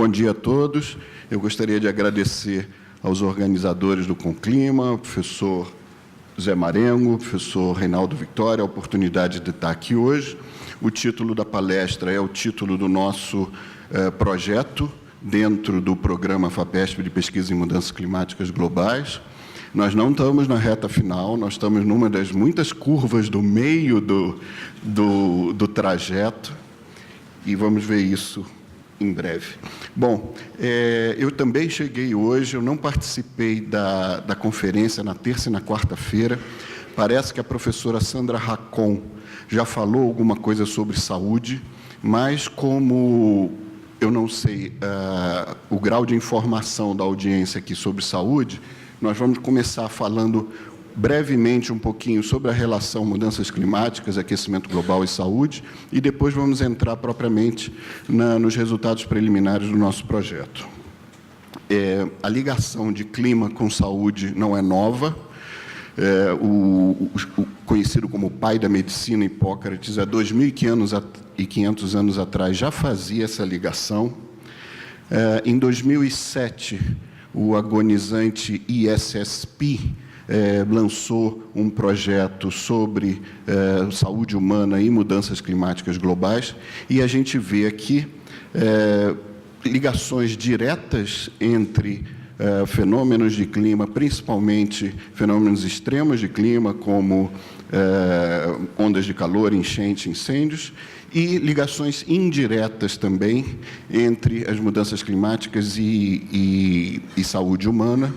Bom dia a todos. Eu gostaria de agradecer aos organizadores do Conclima, professor Zé Marengo, professor Reinaldo Victória, a oportunidade de estar aqui hoje. O título da palestra é o título do nosso projeto, dentro do programa FAPESP de Pesquisa em Mudanças Climáticas Globais. Nós não estamos na reta final, nós estamos numa das muitas curvas do meio do trajeto, e vamos ver isso em breve. Bom, eu também cheguei hoje, eu não participei da conferência na terça e na quarta-feira. Parece que a professora Sandra Racon já falou alguma coisa sobre saúde, mas como eu não sei o grau de informação da audiência aqui sobre saúde, nós vamos começar falando brevemente um pouquinho sobre a relação mudanças climáticas, aquecimento global e saúde, e depois vamos entrar propriamente nos resultados preliminares do nosso projeto. A ligação de clima com saúde não é nova. O conhecido como pai da medicina, Hipócrates, há 2.500 anos atrás, já fazia essa ligação. Em 2007, o agonizante ISSP lançou um projeto sobre saúde humana e mudanças climáticas globais, e a gente vê aqui ligações diretas entre fenômenos de clima, principalmente fenômenos extremos de clima, como ondas de calor, enchente, incêndios, e ligações indiretas também entre as mudanças climáticas e saúde humana.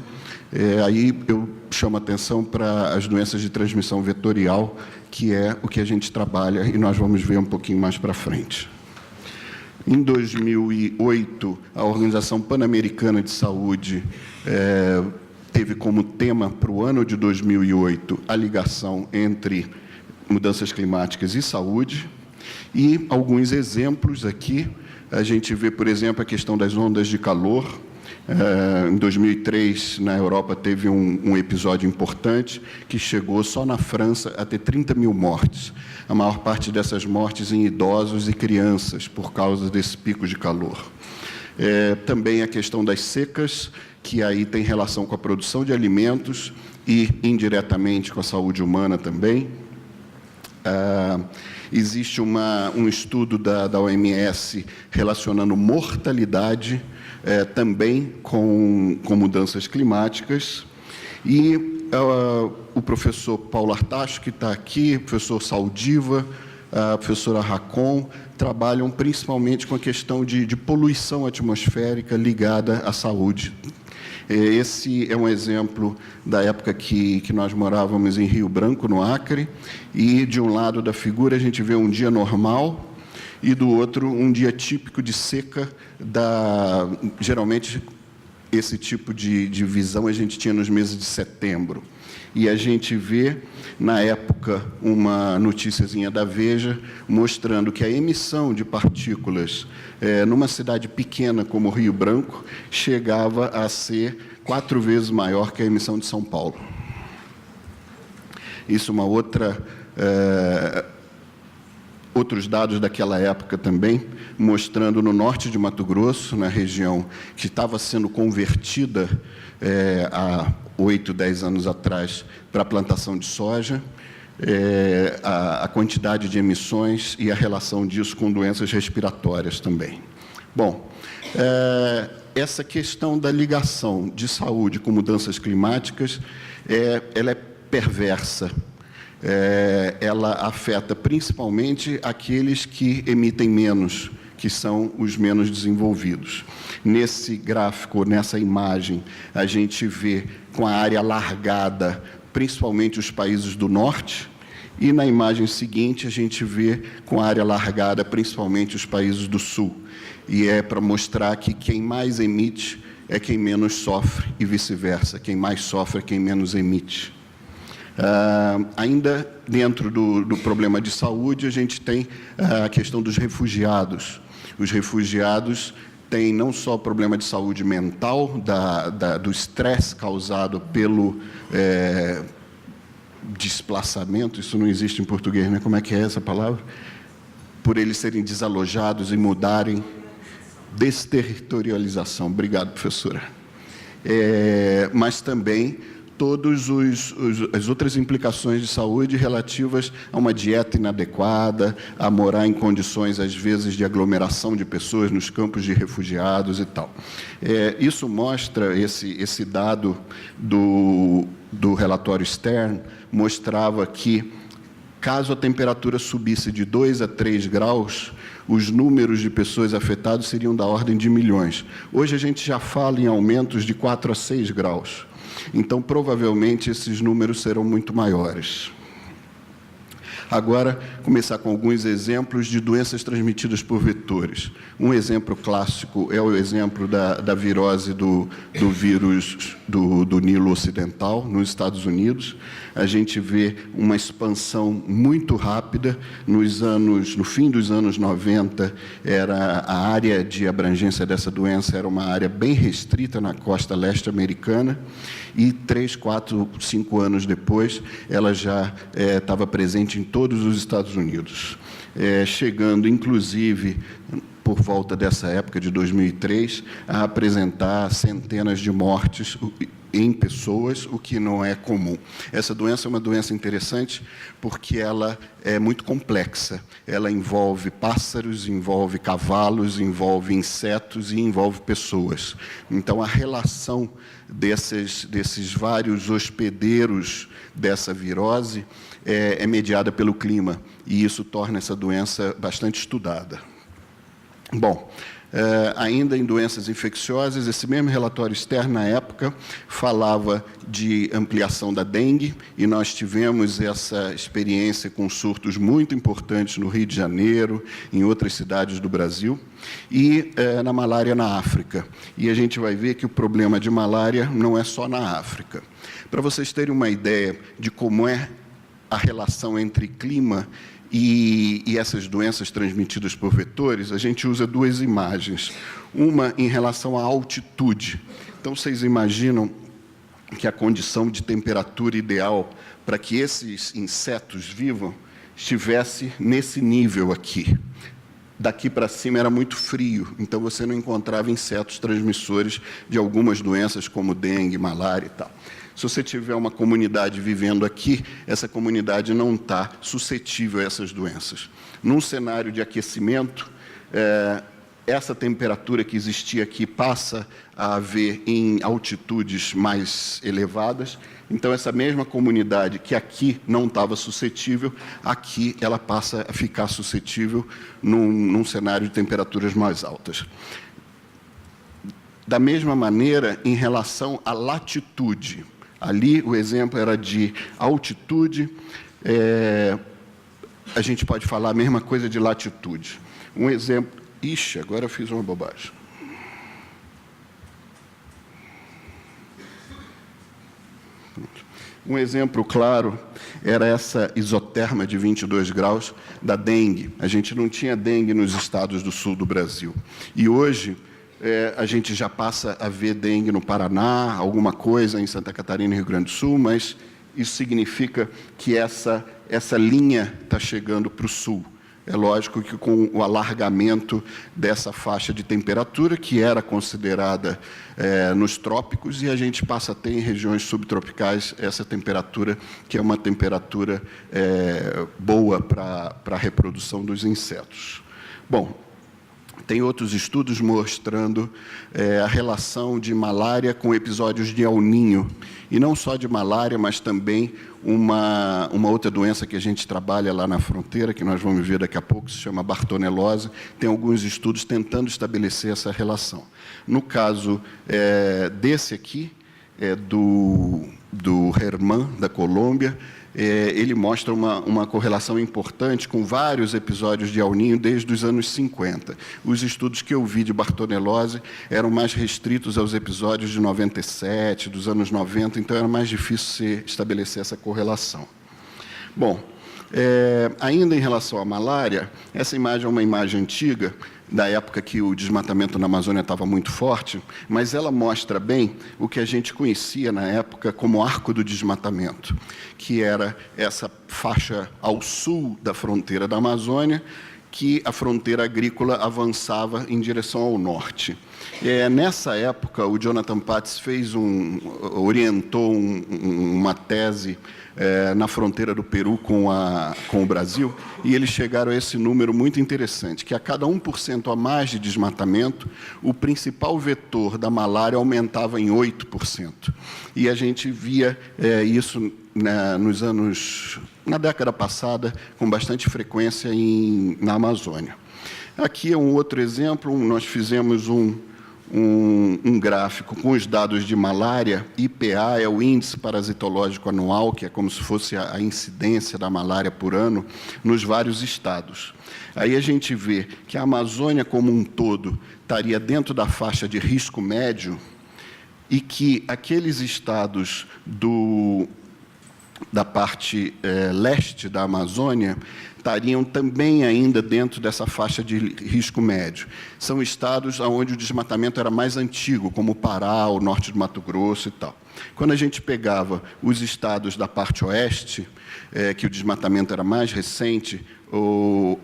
Aí eu chamo a atenção para as doenças de transmissão vetorial, que é o que a gente trabalha, e nós vamos ver um pouquinho mais para frente. Em 2008, a Organização Pan-Americana de Saúde teve como tema para o ano de 2008 a ligação entre mudanças climáticas e saúde, e alguns exemplos aqui. A gente vê, por exemplo, a questão das ondas de calor. Em 2003, na Europa, teve um episódio importante que chegou só na França a ter 30 mil mortes. A maior parte dessas mortes em idosos e crianças, por causa desse pico de calor. Também a questão das secas, que aí tem relação com a produção de alimentos e, indiretamente, com a saúde humana também. Existe um estudo da OMS relacionando mortalidade também com mudanças climáticas. E o professor Paulo Artacho, que está aqui, o professor Saldiva, a professora Racon, trabalham principalmente com a questão de poluição atmosférica ligada à saúde. Esse é um exemplo da época que nós morávamos em Rio Branco, no Acre, e de um lado da figura a gente vê um dia normal, e do outro um dia típico de seca. Geralmente, esse tipo de visão a gente tinha nos meses de setembro. E a gente vê, na época, uma noticiazinha da Veja mostrando que a emissão de partículas numa cidade pequena como Rio Branco chegava a ser 4 vezes maior que a emissão de São Paulo. Isso é uma outros dados daquela época também, mostrando no norte de Mato Grosso, na região que estava sendo convertida há 8, 10 anos atrás para a plantação de soja, a quantidade de emissões e a relação disso com doenças respiratórias também. Bom, essa questão da ligação de saúde com mudanças climáticas, ela é perversa. Ela afeta principalmente aqueles que emitem menos, que são os menos desenvolvidos. Nesse gráfico, nessa imagem, a gente vê com a área alargada, principalmente os países do norte, e na imagem seguinte a gente vê com a área alargada, principalmente os países do sul. E é para mostrar que quem mais emite é quem menos sofre, e vice-versa, quem mais sofre é quem menos emite. Ainda dentro do problema de saúde, a gente tem a questão dos refugiados. Os refugiados têm não só o problema de saúde mental, do estresse causado pelo desplaçamento, isso não existe em português, né? Como é que é essa palavra? Por eles serem desalojados e mudarem. desterritorialização. Obrigado, professora. Mas também todas as outras implicações de saúde relativas a uma dieta inadequada, a morar em condições, às vezes, de aglomeração de pessoas nos campos de refugiados e tal. Isso mostra, esse dado do relatório Stern, mostrava que, caso a temperatura subisse de 2 a 3 graus, os números de pessoas afetadas seriam da ordem de milhões. Hoje a gente já fala em aumentos de 4 a 6 graus. Então, provavelmente, esses números serão muito maiores. Agora, começar com alguns exemplos de doenças transmitidas por vetores. Um exemplo clássico é o exemplo da virose do vírus do Nilo Ocidental, nos Estados Unidos. A gente vê uma expansão muito rápida. No fim dos anos 90, a área de abrangência dessa doença era uma área bem restrita na costa leste americana, e 3, 4, 5 anos depois, ela já estava presente em todos os Estados Unidos, chegando, inclusive, por volta dessa época de 2003, a apresentar centenas de mortes em pessoas, o que não é comum. Essa doença é uma doença interessante porque ela é muito complexa. Ela envolve pássaros, envolve cavalos, envolve insetos e envolve pessoas. Então, a relação desses vários hospedeiros dessa virose é mediada pelo clima, e isso torna essa doença bastante estudada. Bom, ainda em doenças infecciosas, esse mesmo relatório Stern, na época, falava de ampliação da dengue, e nós tivemos essa experiência com surtos muito importantes no Rio de Janeiro, em outras cidades do Brasil, e na malária na África. E a gente vai ver que o problema de malária não é só na África. Para vocês terem uma ideia de como é a relação entre clima e essas doenças transmitidas por vetores, a gente usa duas imagens. Uma em relação à altitude. Então, vocês imaginam que a condição de temperatura ideal para que esses insetos vivam estivesse nesse nível aqui. Daqui para cima era muito frio, então você não encontrava insetos transmissores de algumas doenças, como dengue, malária e tal. Se você tiver uma comunidade vivendo aqui, essa comunidade não está suscetível a essas doenças. Num cenário de aquecimento, essa temperatura que existia aqui passa a haver em altitudes mais elevadas. Então, essa mesma comunidade que aqui não estava suscetível, aqui ela passa a ficar suscetível num cenário de temperaturas mais altas. Da mesma maneira, em relação à latitude. Ali, o exemplo era de altitude, a gente pode falar a mesma coisa de latitude. Um exemplo... Ixi, agora eu fiz uma bobagem. Um exemplo claro era essa isoterma de 22 graus da dengue. A gente não tinha dengue nos estados do sul do Brasil. E hoje... a gente já passa a ver dengue no Paraná, alguma coisa em Santa Catarina e Rio Grande do Sul, mas isso significa que essa linha está chegando para o sul. É lógico que com o alargamento dessa faixa de temperatura, que era considerada nos trópicos, e a gente passa a ter em regiões subtropicais essa temperatura, que é uma temperatura boa para a reprodução dos insetos. Bom, tem outros estudos mostrando a relação de malária com episódios de El Niño. E não só de malária, mas também uma outra doença que a gente trabalha lá na fronteira, que nós vamos ver daqui a pouco, se chama bartonelose. Tem alguns estudos tentando estabelecer essa relação. No caso desse aqui, do Germán, da Colômbia, ele mostra uma correlação importante com vários episódios de El Niño desde os anos 50. Os estudos que eu vi de bartonelose eram mais restritos aos episódios de 97, dos anos 90, então era mais difícil estabelecer essa correlação. Bom, ainda em relação à malária, essa imagem é uma imagem antiga, da época que o desmatamento na Amazônia estava muito forte, mas ela mostra bem o que a gente conhecia na época como arco do desmatamento, que era essa faixa ao sul da fronteira da Amazônia, que a fronteira agrícola avançava em direção ao norte. Nessa época, o Jonathan Patz orientou uma tese na fronteira do Peru com o Brasil, e eles chegaram a esse número muito interessante, que a cada 1% a mais de desmatamento, o principal vetor da malária aumentava em 8%. E a gente via isso na década passada, com bastante frequência na Amazônia. Aqui é um outro exemplo, nós fizemos um gráfico com os dados de malária. IPA é o índice parasitológico anual, que é como se fosse a incidência da malária por ano nos vários estados. Aí a gente vê que a Amazônia como um todo estaria dentro da faixa de risco médio e que aqueles estados da parte leste da Amazônia estariam também ainda dentro dessa faixa de risco médio. São estados onde o desmatamento era mais antigo, como o Pará, o norte do Mato Grosso e tal. Quando a gente pegava os estados da parte oeste, que o desmatamento era mais recente, o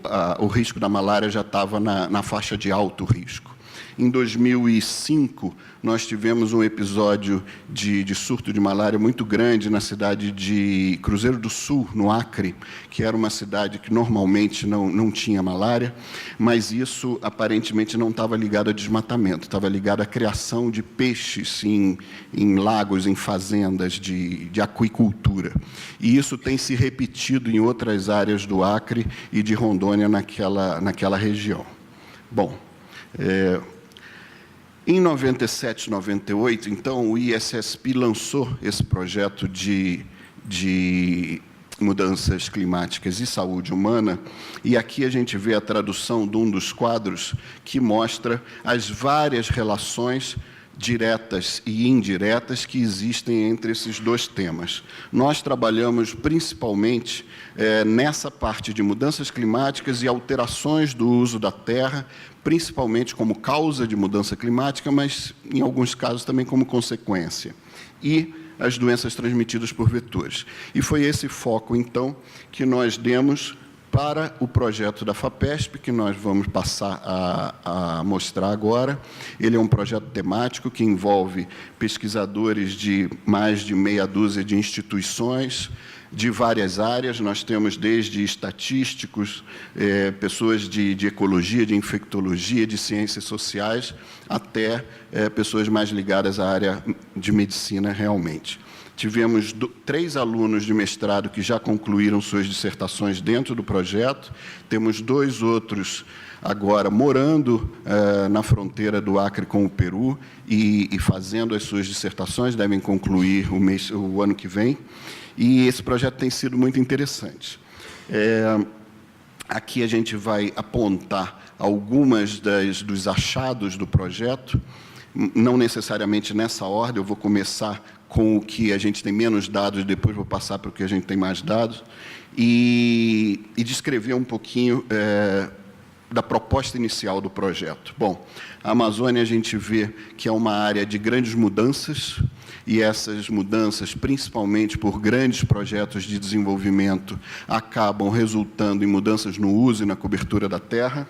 risco da malária já estava na faixa de alto risco. Em 2005, nós tivemos um episódio de surto de malária muito grande na cidade de Cruzeiro do Sul, no Acre, que era uma cidade que normalmente não tinha malária, mas isso aparentemente não estava ligado a desmatamento, estava ligado à criação de peixes em lagos, em fazendas de aquicultura. E isso tem se repetido em outras áreas do Acre e de Rondônia naquela região. Bom, em 97, 98, então, o ISSP lançou esse projeto de mudanças climáticas e saúde humana, e aqui a gente vê a tradução de um dos quadros que mostra as várias relações diretas e indiretas que existem entre esses dois temas. Nós trabalhamos principalmente nessa parte de mudanças climáticas e alterações do uso da terra, principalmente como causa de mudança climática, mas, em alguns casos, também como consequência. E as doenças transmitidas por vetores. E foi esse foco, então, que nós demos para o projeto da FAPESP, que nós vamos passar a mostrar agora. Ele é um projeto temático que envolve pesquisadores de mais de meia dúzia de instituições, de várias áreas. Nós temos desde estatísticos, pessoas de ecologia, de infectologia, de ciências sociais, até pessoas mais ligadas à área de medicina realmente. Tivemos 3 alunos de mestrado que já concluíram suas dissertações dentro do projeto. Temos 2 outros agora morando na fronteira do Acre com o Peru e fazendo as suas dissertações, devem concluir o ano que vem. E esse projeto tem sido muito interessante. Aqui a gente vai apontar algumas dos achados do projeto, não necessariamente nessa ordem. Eu vou começar com o que a gente tem menos dados, depois vou passar para o que a gente tem mais dados, e descrever um pouquinho da proposta inicial do projeto. Bom, a Amazônia a gente vê que é uma área de grandes mudanças, e essas mudanças, principalmente por grandes projetos de desenvolvimento, acabam resultando em mudanças no uso e na cobertura da terra.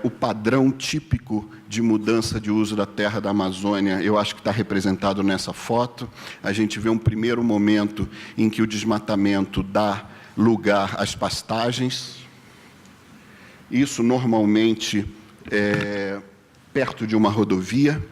O padrão típico de mudança de uso da terra da Amazônia, eu acho que está representado nessa foto. A gente vê um primeiro momento em que o desmatamento dá lugar às pastagens. Isso, normalmente, perto de uma rodovia.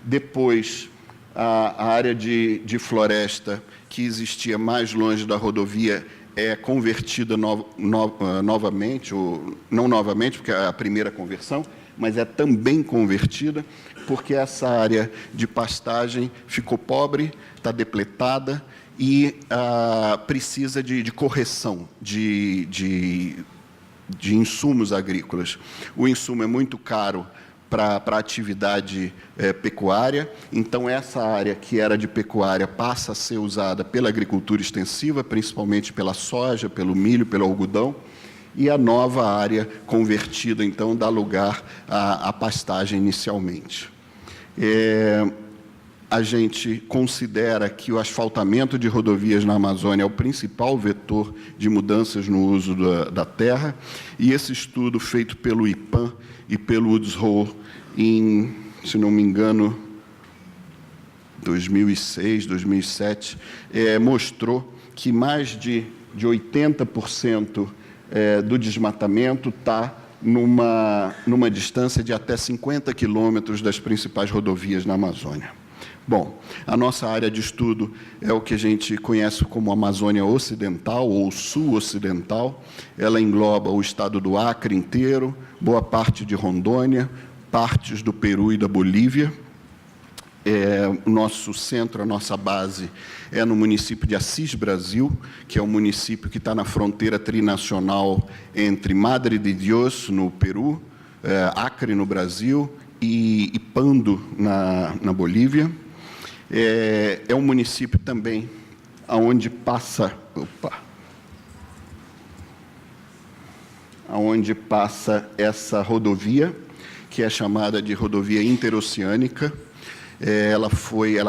Depois, a área de floresta que existia mais longe da rodovia é convertida novamente, ou não novamente, porque é a primeira conversão, mas é também convertida, porque essa área de pastagem ficou pobre, está depletada e precisa de correção de insumos agrícolas. O insumo é muito caro para a atividade pecuária, então essa área que era de pecuária passa a ser usada pela agricultura extensiva, principalmente pela soja, pelo milho, pelo algodão, e a nova área convertida, então, dá lugar à pastagem inicialmente. a gente considera que o asfaltamento de rodovias na Amazônia é o principal vetor de mudanças no uso da terra, e esse estudo feito pelo IPAM e pelo UDSRO em, se não me engano, 2006, 2007, mostrou que mais de 80% do desmatamento está numa distância de até 50 quilômetros das principais rodovias na Amazônia. Bom, a nossa área de estudo é o que a gente conhece como Amazônia Ocidental ou Sul-Ocidental. Ela engloba o estado do Acre inteiro, boa parte de Rondônia, partes do Peru e da Bolívia. O nosso centro, a nossa base, é no município de Assis Brasil, que é um município que está na fronteira trinacional entre Madre de Dios, no Peru, Acre, no Brasil, e Pando, na Bolívia. É um município também onde passa essa rodovia, que é chamada de rodovia interoceânica. Ela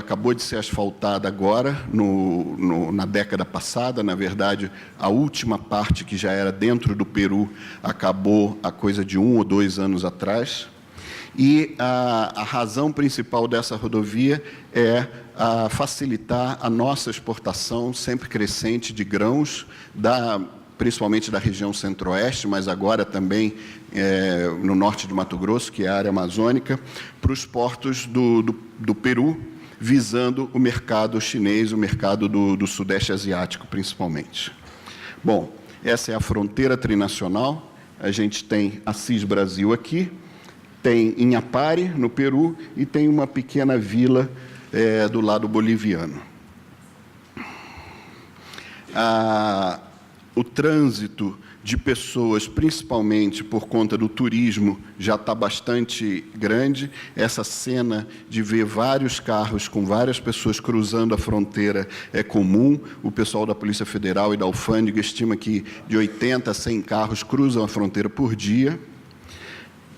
acabou de ser asfaltada agora, na década passada. Na verdade, a última parte, que já era dentro do Peru, acabou há coisa de 1 ou 2 anos atrás. E a razão principal dessa rodovia é facilitar a nossa exportação sempre crescente de grãos, principalmente da região centro-oeste, mas agora também no norte de Mato Grosso, que é a área amazônica, para os portos do Peru, visando o mercado chinês, o mercado do Sudeste Asiático, principalmente. Bom, essa é a fronteira trinacional. A gente tem Assis Brasil aqui, tem Inhapare, no Peru, e tem uma pequena vila do lado boliviano. O trânsito de pessoas, principalmente por conta do turismo, já está bastante grande. Essa cena de ver vários carros com várias pessoas cruzando a fronteira é comum. O pessoal da Polícia Federal e da Alfândega estima que de 80 a 100 carros cruzam a fronteira por dia.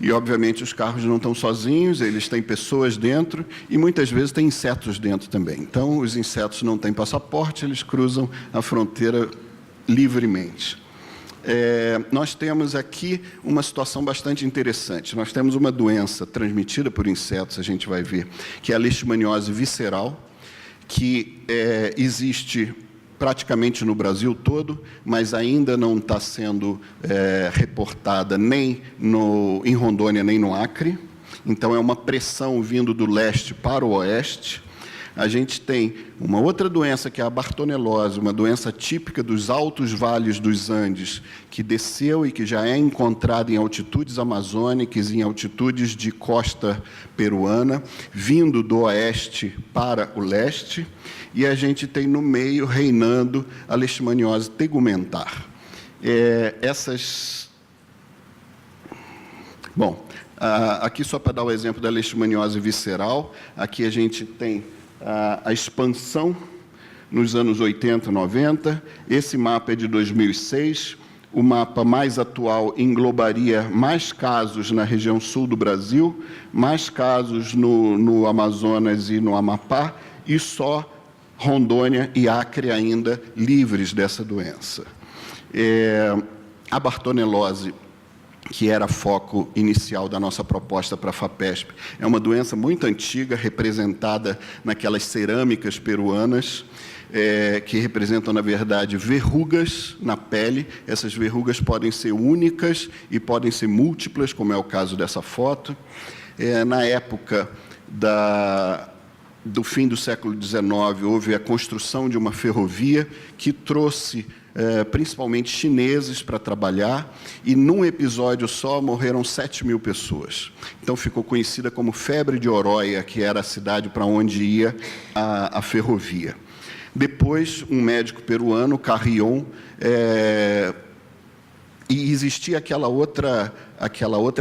E, obviamente, os carros não estão sozinhos, eles têm pessoas dentro e, muitas vezes, têm insetos dentro também. Então, os insetos não têm passaporte, eles cruzam a fronteira livremente. Nós temos aqui uma situação bastante interessante. Nós temos uma doença transmitida por insetos, a gente vai ver, que é a leishmaniose visceral, que existe praticamente no Brasil todo, mas ainda não está sendo reportada nem em Rondônia, nem no Acre. Então, é uma pressão vindo do leste para o oeste. A gente tem uma outra doença, que é a bartonelose, uma doença típica dos altos vales dos Andes, que desceu e que já é encontrada em altitudes amazônicas, em altitudes de costa peruana, vindo do oeste para o leste. E a gente tem no meio, reinando, a leishmaniose tegumentar. Bom, aqui só para dar o exemplo da leishmaniose visceral, aqui a gente tem a expansão nos anos 80, 90. Esse mapa é de 2006. O mapa mais atual englobaria mais casos na região sul do Brasil, mais casos no Amazonas e no Amapá, e só Rondônia e Acre ainda livres dessa doença. A bartonelose, que era foco inicial da nossa proposta para a FAPESP, é uma doença muito antiga, representada naquelas cerâmicas peruanas, que representam, na verdade, verrugas na pele. Essas verrugas podem ser únicas e podem ser múltiplas, como é o caso dessa foto. Na época do fim do século XIX, houve a construção de uma ferrovia que trouxe principalmente chineses para trabalhar, e num episódio só morreram 7.000 pessoas. Então ficou conhecida como febre de Oroya, que era a cidade para onde ia a ferrovia. Depois, um médico peruano, Carrion, e existia aquela outra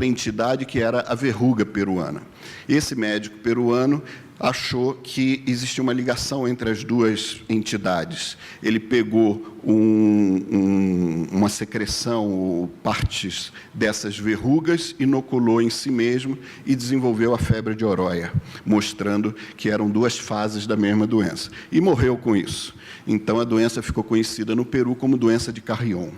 entidade que era a verruga peruana. Esse médico peruano achou que existia uma ligação entre as duas entidades. Ele pegou uma secreção ou partes dessas verrugas, inoculou em si mesmo e desenvolveu a febre de Oróia, mostrando que eram duas fases da mesma doença. E morreu com isso. Então, a doença ficou conhecida no Peru como doença de Carrión.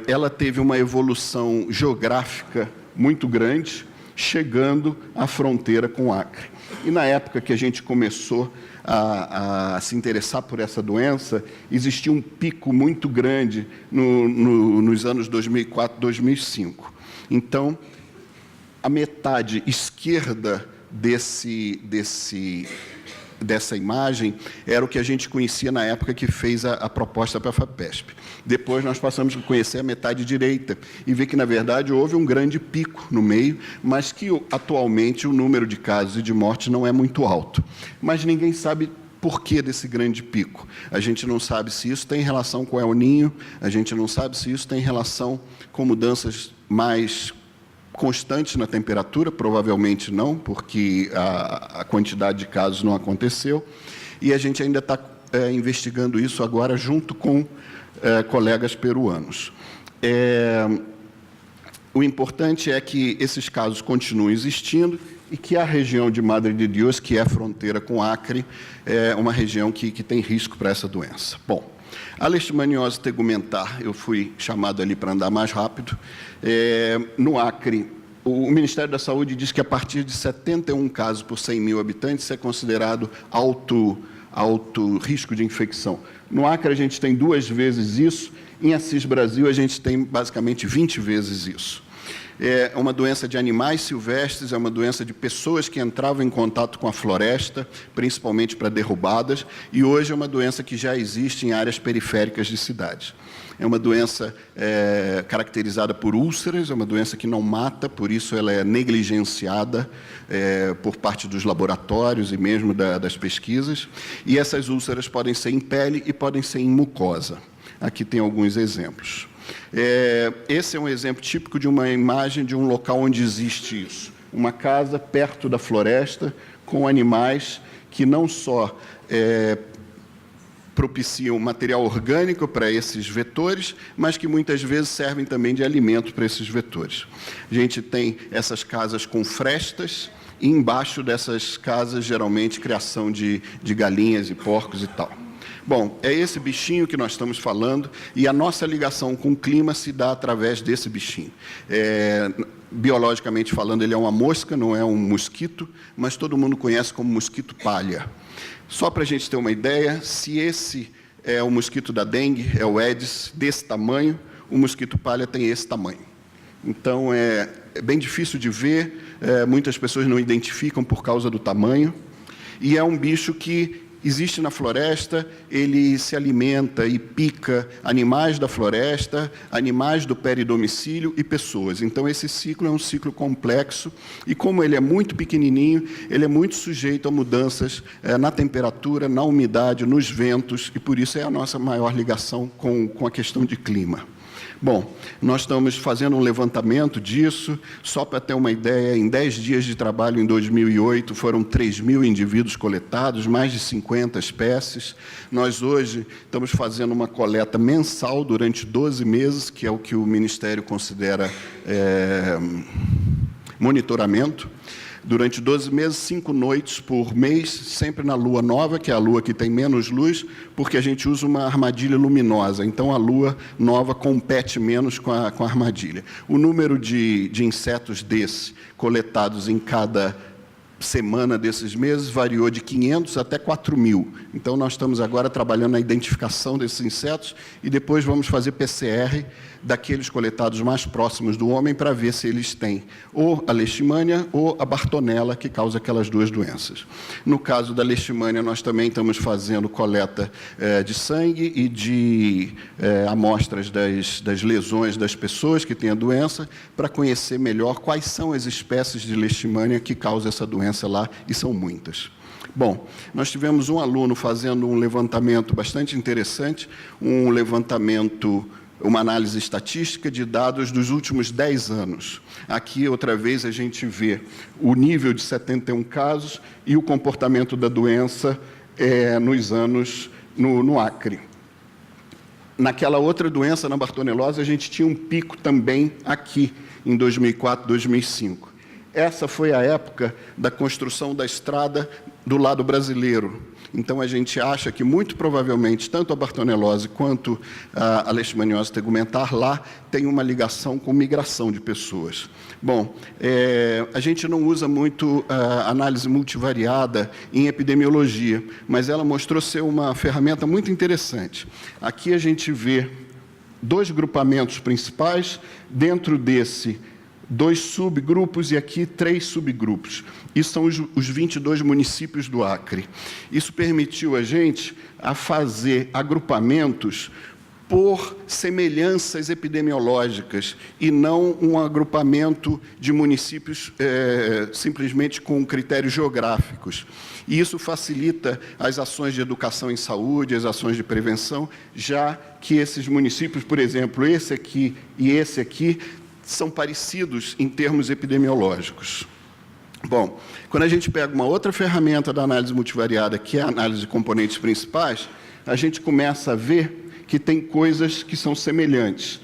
Ela teve uma evolução geográfica muito grande, chegando à fronteira com o Acre. E na época que a gente começou a se interessar por essa doença, existia um pico muito grande nos anos 2004, 2005. Então, a metade esquerda dessa imagem era o que a gente conhecia na época que fez a proposta para a FAPESP. Depois nós passamos a conhecer a metade direita e ver que, na verdade, houve um grande pico no meio, mas que atualmente o número de casos e de mortes não é muito alto. Mas ninguém sabe por que desse grande pico. A gente não sabe se isso tem relação com o El Niño, a gente não sabe se isso tem relação com mudanças mais constantes na temperatura, provavelmente não, porque a quantidade de casos não aconteceu, e a gente ainda está investigando isso agora junto com colegas peruanos. O importante é que esses casos continuem existindo e que a região de Madre de Dios, que é a fronteira com Acre, é uma região que tem risco para essa doença. Bom, a leishmaniose tegumentar, eu fui chamado ali para andar mais rápido. No Acre, o Ministério da Saúde diz que a partir de 71 casos por 100 mil habitantes é considerado alto risco de infecção. No Acre, a gente tem 2 vezes isso. Em Assis Brasil, a gente tem basicamente 20 vezes isso. É uma doença de animais silvestres, é uma doença de pessoas que entravam em contato com a floresta, principalmente para derrubadas, e hoje é uma doença que já existe em áreas periféricas de cidades. É uma doença caracterizada por úlceras, é uma doença que não mata, por isso ela é negligenciada por parte dos laboratórios e mesmo das pesquisas, e essas úlceras podem ser em pele e podem ser em mucosa. Aqui tem alguns exemplos. Esse é um exemplo típico de uma imagem de um local onde existe isso. Uma casa perto da floresta, com animais que não só propiciam material orgânico para esses vetores, mas que muitas vezes servem também de alimento para esses vetores. A gente tem essas casas com frestas, e embaixo dessas casas, geralmente, criação de galinhas e porcos e tal. Bom, é esse bichinho que nós estamos falando, e a nossa ligação com o clima se dá através desse bichinho. Biologicamente falando, ele é uma mosca, não é um mosquito, mas todo mundo conhece como mosquito palha. Só para a gente ter uma ideia, se esse é o mosquito da dengue, é o Aedes, desse tamanho, o mosquito palha tem esse tamanho. Então, é bem difícil de ver, muitas pessoas não identificam por causa do tamanho, e é um bicho que existe na floresta, ele se alimenta e pica animais da floresta, animais do peridomicílio e pessoas. Então, esse ciclo é um ciclo complexo e, como ele é muito pequenininho, ele é muito sujeito a mudanças na temperatura, na umidade, nos ventos, e por isso é a nossa maior ligação com a questão de clima. Bom, nós estamos fazendo um levantamento disso, só para ter uma ideia, em 10 dias de trabalho em 2008, foram 3.000 indivíduos coletados, mais de 50 espécies. Nós hoje estamos fazendo uma coleta mensal durante 12 meses, que é o que o Ministério considera monitoramento. Durante 12 meses, 5 noites por mês, sempre na lua nova, que é a lua que tem menos luz, porque a gente usa uma armadilha luminosa. Então, a lua nova compete menos com a armadilha. O número de insetos coletados em cada semana desses meses variou de 500 até 4.000. Então, nós estamos agora trabalhando na identificação desses insetos e depois vamos fazer PCR daqueles coletados mais próximos do homem para ver se eles têm ou a leishmania ou a bartonella, que causa aquelas 2 doenças. No caso da leishmania, nós também estamos fazendo coleta de sangue e de amostras das lesões das pessoas que têm a doença, para conhecer melhor quais são as espécies de leishmania que causam essa doença lá, e são muitas. Bom, nós tivemos um aluno fazendo um levantamento bastante interessante, um levantamento uma análise estatística de dados dos últimos 10 anos. Aqui, outra vez, a gente vê o nível de 71 casos e o comportamento da doença nos anos no Acre. Naquela outra doença, na bartonelose, a gente tinha um pico também aqui, em 2004, 2005. Essa foi a época da construção da estrada do lado brasileiro. Então, a gente acha que, muito provavelmente, tanto a bartonelose quanto a leishmaniose tegumentar lá tem uma ligação com migração de pessoas. Bom, a gente não usa muito a análise multivariada em epidemiologia, mas ela mostrou ser uma ferramenta muito interessante. Aqui a gente vê 2 grupamentos principais, dentro desse 2 subgrupos e aqui 3 subgrupos. Isso são os 22 municípios do Acre. Isso permitiu a gente a fazer agrupamentos por semelhanças epidemiológicas e não um agrupamento de municípios simplesmente com critérios geográficos. E isso facilita as ações de educação em saúde, as ações de prevenção, já que esses municípios, por exemplo, esse aqui e esse aqui, são parecidos em termos epidemiológicos. Bom, quando a gente pega uma outra ferramenta da análise multivariada, que é a análise de componentes principais, a gente começa a ver que tem coisas que são semelhantes.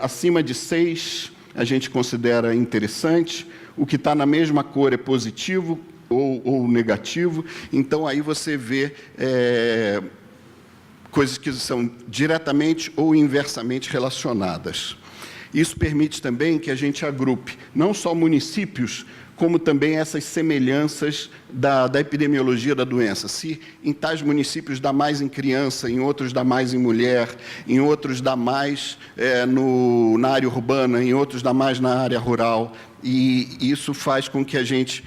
Acima de 6, a gente considera interessante, o que está na mesma cor é positivo ou negativo, então aí você vê coisas que são diretamente ou inversamente relacionadas. Isso permite também que a gente agrupe não só municípios, como também essas semelhanças da epidemiologia da doença. Se em tais municípios dá mais em criança, em outros dá mais em mulher, em outros dá mais na área urbana, em outros dá mais na área rural, e isso faz com que a gente,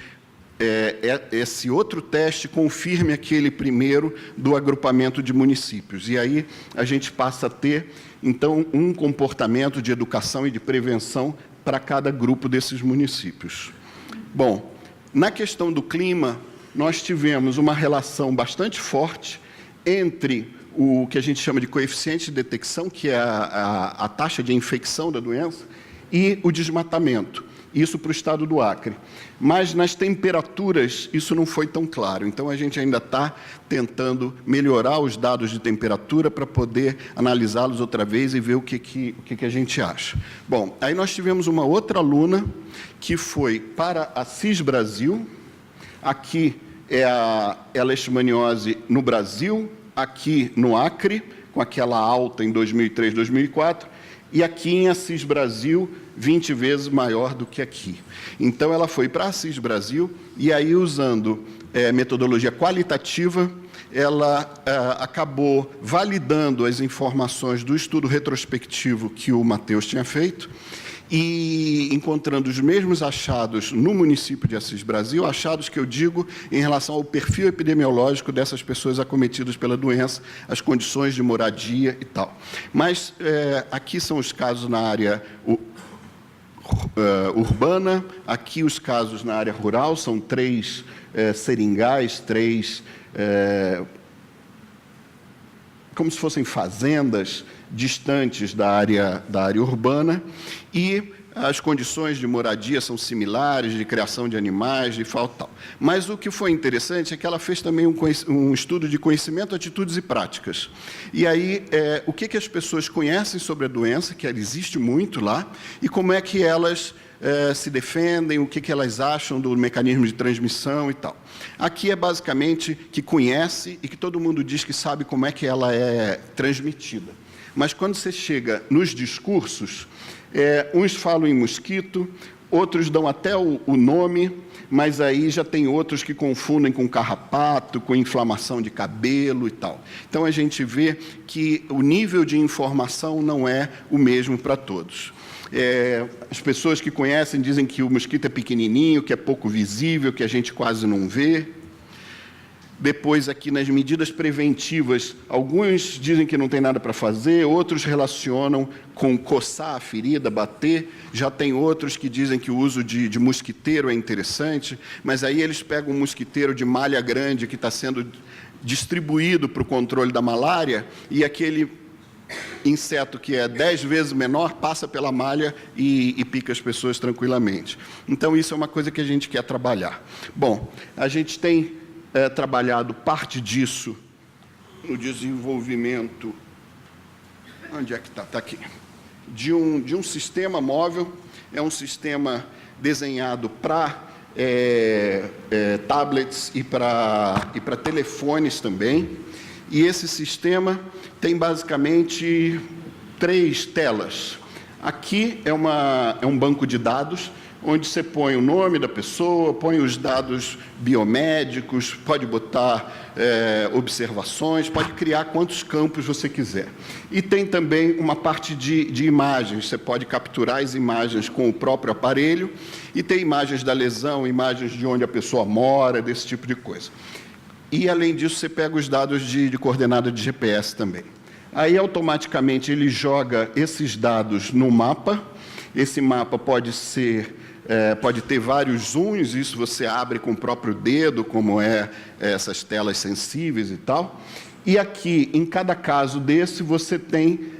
esse outro teste, confirme aquele primeiro do agrupamento de municípios. E aí a gente passa a ter, então, um comportamento de educação e de prevenção para cada grupo desses municípios. Bom, na questão do clima, nós tivemos uma relação bastante forte entre o que a gente chama de coeficiente de detecção, que é a taxa de infecção da doença, e o desmatamento. Isso para o estado do Acre. Mas nas temperaturas isso não foi tão claro. Então a gente ainda está tentando melhorar os dados de temperatura para poder analisá-los outra vez e ver o que a gente acha. Bom, aí nós tivemos uma outra aluna que foi para a CIS Brasil. Aqui é a leishmaniose no Brasil, aqui no Acre, com aquela alta em 2003, 2004, e aqui em Assis Brasil, 20 vezes maior do que aqui. Então, ela foi para Assis Brasil, e aí, usando metodologia qualitativa, ela acabou validando as informações do estudo retrospectivo que o Matheus tinha feito, e encontrando os mesmos achados no município de Assis Brasil, achados que eu digo em relação ao perfil epidemiológico dessas pessoas acometidas pela doença, as condições de moradia e tal. Mas aqui são os casos na área urbana, aqui os casos na área rural, são 3 seringais, 3... como se fossem fazendas distantes da área urbana, e as condições de moradia são similares, de criação de animais, de tal. Mas o que foi interessante é que ela fez também um estudo de conhecimento, atitudes e práticas. E aí, o que as pessoas conhecem sobre a doença, que ela existe muito lá, e como é que elas se defendem, o que elas acham do mecanismo de transmissão e tal. Aqui é basicamente que conhece e que todo mundo diz que sabe como é que ela é transmitida. Mas quando você chega nos discursos, uns falam em mosquito, outros dão até o nome, mas aí já tem outros que confundem com carrapato, com inflamação de cabelo e tal. Então, a gente vê que o nível de informação não é o mesmo para todos. As pessoas que conhecem dizem que o mosquito é pequenininho, que é pouco visível, que a gente quase não vê. Depois, aqui nas medidas preventivas, alguns dizem que não tem nada para fazer, outros relacionam com coçar a ferida, bater. Já tem outros que dizem que o uso de mosquiteiro é interessante, mas aí eles pegam um mosquiteiro de malha grande que está sendo distribuído para o controle da malária, e aquele inseto que é 10 vezes menor passa pela malha e pica as pessoas tranquilamente. Então, isso é uma coisa que a gente quer trabalhar. Bom, a gente tem trabalhado parte disso no desenvolvimento... Onde é que está? Está aqui. De um sistema móvel, é um sistema desenhado para tablets e para telefones também. E esse sistema tem basicamente 3 telas. Aqui é um banco de dados, onde você põe o nome da pessoa, põe os dados biomédicos, pode botar observações, pode criar quantos campos você quiser. E tem também uma parte de imagens, você pode capturar as imagens com o próprio aparelho, e tem imagens da lesão, imagens de onde a pessoa mora, desse tipo de coisa. E, além disso, você pega os dados de coordenada de GPS também. Aí, automaticamente, ele joga esses dados no mapa. Esse mapa pode ter vários zooms, isso você abre com o próprio dedo, como essas telas sensíveis e tal. E aqui, em cada caso desse, você tem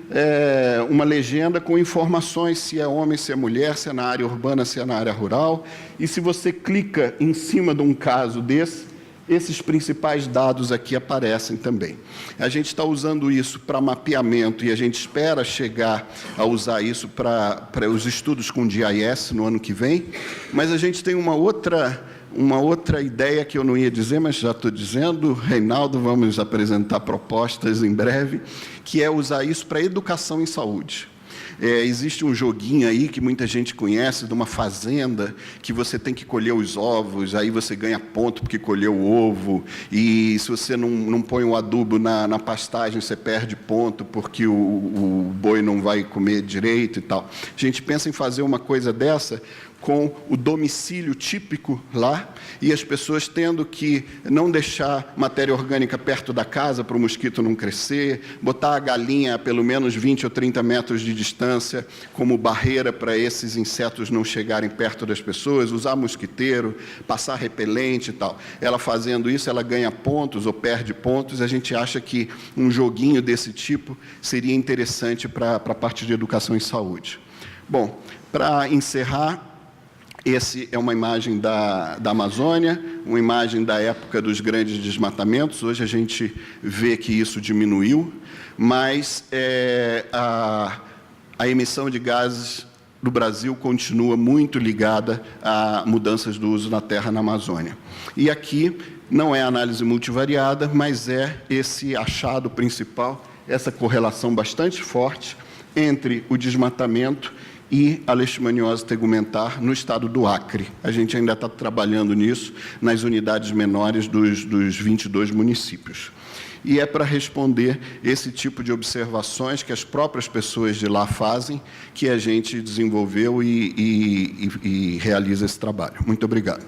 uma legenda com informações se é homem, se é mulher, se é na área urbana, se é na área rural. E se você clica em cima de um caso desse, esses principais dados aqui aparecem também. A gente está usando isso para mapeamento e a gente espera chegar a usar isso para os estudos com GIS no ano que vem, mas a gente tem uma outra ideia que eu não ia dizer, mas já estou dizendo. Reinaldo, vamos apresentar propostas em breve, que é usar isso para educação em saúde. Existe um joguinho aí que muita gente conhece, de uma fazenda, que você tem que colher os ovos, aí você ganha ponto porque colheu o ovo, e se você não põe o adubo na pastagem, você perde ponto porque o boi não vai comer direito e tal. A gente pensa em fazer uma coisa dessa com o domicílio típico lá, e as pessoas tendo que não deixar matéria orgânica perto da casa para o mosquito não crescer, botar a galinha a pelo menos 20 ou 30 metros de distância como barreira para esses insetos não chegarem perto das pessoas, usar mosquiteiro, passar repelente e tal. Ela fazendo isso, ela ganha pontos ou perde pontos. A gente acha que um joguinho desse tipo seria interessante para a parte de educação em saúde. Bom, para encerrar, esse é uma imagem da Amazônia, uma imagem da época dos grandes desmatamentos. Hoje a gente vê que isso diminuiu, mas a emissão de gases do Brasil continua muito ligada a mudanças do uso da terra na Amazônia. E aqui não é análise multivariada, mas é esse achado principal, essa correlação bastante forte entre o desmatamento e a leishmaniose tegumentar no estado do Acre. A gente ainda está trabalhando nisso nas unidades menores dos 22 municípios. E é para responder esse tipo de observações que as próprias pessoas de lá fazem que a gente desenvolveu e realiza esse trabalho. Muito obrigado.